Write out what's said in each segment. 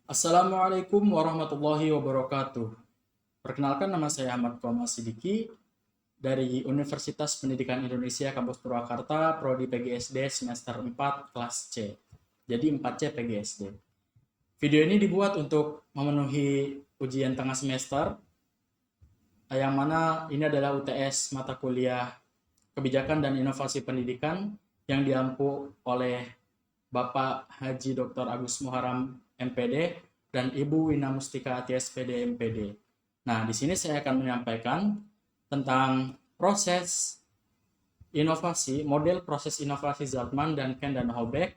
Assalamualaikum warahmatullahi wabarakatuh. Perkenalkan, nama saya Ahmad Koma Sidiki dari Universitas Pendidikan Indonesia Kampus Purwakarta, Prodi PGSD semester 4 kelas C. Jadi 4C PGSD. Video ini dibuat untuk memenuhi ujian tengah semester, yang mana ini adalah UTS mata kuliah Kebijakan dan Inovasi Pendidikan yang diampu oleh Bapak Haji Dr. Agus Muharam MPD dan Ibu Wina Mustika TSPD MPD. Nah, di sini saya akan menyampaikan tentang proses inovasi, model proses inovasi Zaltman dan Ken dan Hobeck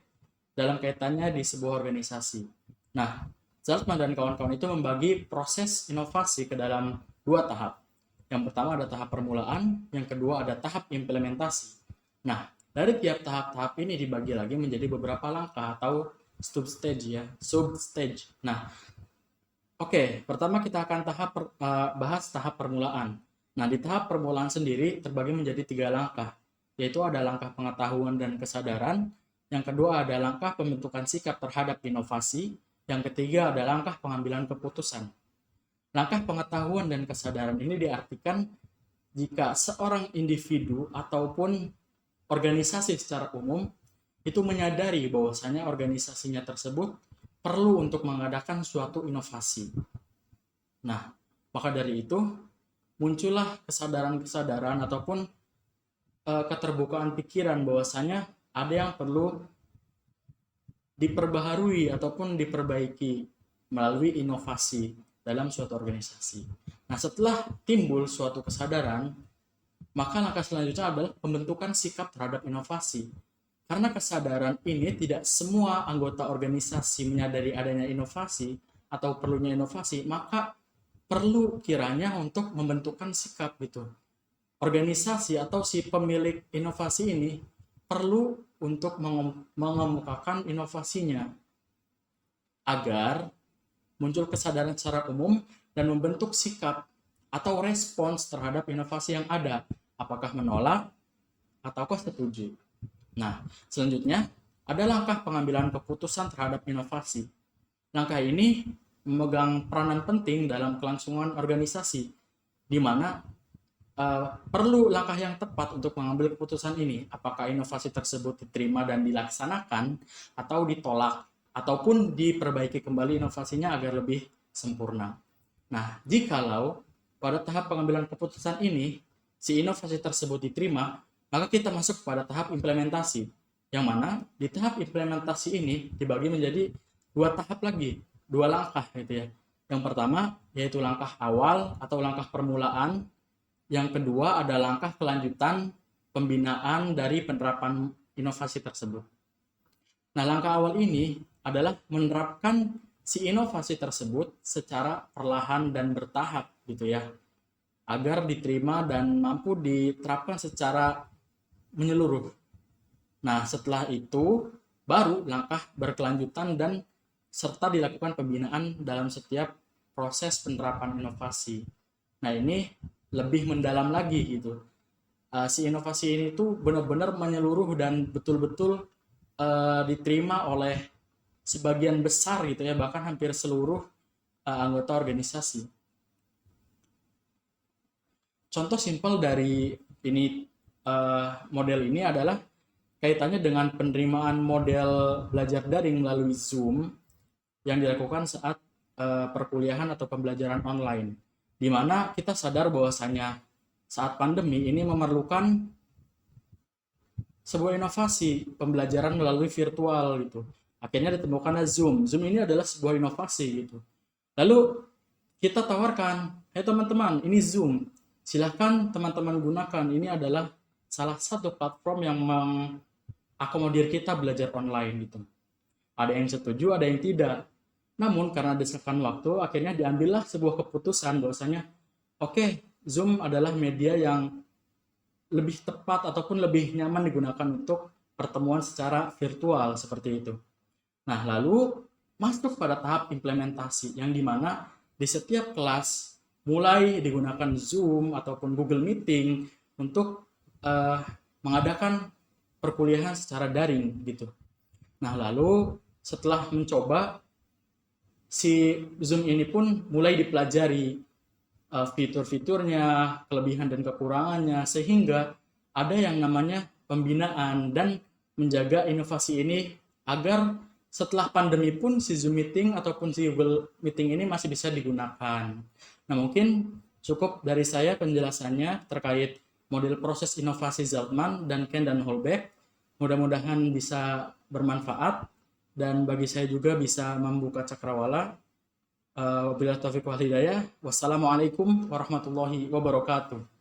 dalam kaitannya di sebuah organisasi. Nah, Zaltman dan kawan-kawan itu membagi proses inovasi ke dalam dua tahap. Yang pertama ada tahap permulaan, yang kedua ada tahap implementasi. Nah, dari tiap tahap-tahap ini dibagi lagi menjadi beberapa langkah atau sub-stage ya, sub-stage. Nah, oke, pertama kita akan bahas tahap permulaan. Nah, di tahap permulaan sendiri terbagi menjadi tiga langkah, yaitu ada langkah pengetahuan dan kesadaran, yang kedua ada langkah pembentukan sikap terhadap inovasi, yang ketiga ada langkah pengambilan keputusan. Langkah pengetahuan dan kesadaran ini diartikan jika seorang individu ataupun organisasi secara umum itu menyadari bahwasanya organisasinya tersebut perlu untuk mengadakan suatu inovasi. Nah, maka dari itu muncullah kesadaran-kesadaran ataupun keterbukaan pikiran bahwasanya ada yang perlu diperbaharui ataupun diperbaiki melalui inovasi dalam suatu organisasi. Nah, setelah timbul suatu kesadaran, maka langkah selanjutnya adalah pembentukan sikap terhadap inovasi. Karena kesadaran ini tidak semua anggota organisasi menyadari adanya inovasi atau perlunya inovasi, maka perlu kiranya untuk membentukkan sikap gitu. Organisasi atau si pemilik inovasi ini perlu untuk mengemukakan inovasinya agar muncul kesadaran secara umum dan membentuk sikap atau respons terhadap inovasi yang ada, apakah menolak ataukah setuju. Nah, selanjutnya ada langkah pengambilan keputusan terhadap inovasi. Langkah ini memegang peranan penting dalam kelangsungan organisasi, di mana perlu langkah yang tepat untuk mengambil keputusan ini, apakah inovasi tersebut diterima dan dilaksanakan atau ditolak, ataupun diperbaiki kembali inovasinya agar lebih sempurna. Nah, jikalau pada tahap pengambilan keputusan ini, si inovasi tersebut diterima, maka kita masuk pada tahap implementasi, yang mana di tahap implementasi ini dibagi menjadi dua tahap lagi, dua langkah gitu ya. Yang pertama yaitu langkah awal atau langkah permulaan, yang kedua ada langkah kelanjutan pembinaan dari penerapan inovasi tersebut. Nah, langkah awal ini adalah menerapkan si inovasi tersebut secara perlahan dan bertahap gitu ya, agar diterima dan mampu diterapkan secara menyeluruh. Nah, setelah itu baru langkah berkelanjutan dan serta dilakukan pembinaan dalam setiap proses penerapan inovasi. Nah, ini lebih mendalam lagi gitu. Si inovasi ini tuh benar-benar menyeluruh dan betul-betul diterima oleh sebagian besar gitu ya, bahkan hampir seluruh anggota organisasi. Contoh simpel dari ini model ini adalah kaitannya dengan penerimaan model belajar daring melalui Zoom yang dilakukan saat perkuliahan atau pembelajaran online, di mana kita sadar bahwasanya saat pandemi ini memerlukan sebuah inovasi pembelajaran melalui virtual gitu. Akhirnya ditemukan Zoom. Zoom ini adalah sebuah inovasi gitu. Lalu kita tawarkan, hey teman-teman, ini Zoom. Silahkan teman-teman gunakan. Ini adalah salah satu platform yang mengakomodir kita belajar online gitu. Ada yang setuju, ada yang tidak. Namun karena desakan waktu, akhirnya diambillah sebuah keputusan bahwasanya, oke, Zoom adalah media yang lebih tepat ataupun lebih nyaman digunakan untuk pertemuan secara virtual seperti itu. Nah, lalu masuk pada tahap implementasi yang dimana di setiap kelas mulai digunakan Zoom ataupun Google Meeting untuk mengadakan perkuliahan secara daring gitu. Nah, lalu setelah mencoba si Zoom ini pun mulai dipelajari fitur-fiturnya, kelebihan dan kekurangannya, sehingga ada yang namanya pembinaan dan menjaga inovasi ini agar setelah pandemi pun si Zoom Meeting ataupun si Google Meeting ini masih bisa digunakan. Nah, mungkin cukup dari saya penjelasannya terkait model proses inovasi Zeltman dan Ken dan Holbeck. Mudah-mudahan bisa bermanfaat dan bagi saya juga bisa membuka cakrawala. Wabillahi taufiq wal hidayah. Wassalamualaikum warahmatullahi wabarakatuh.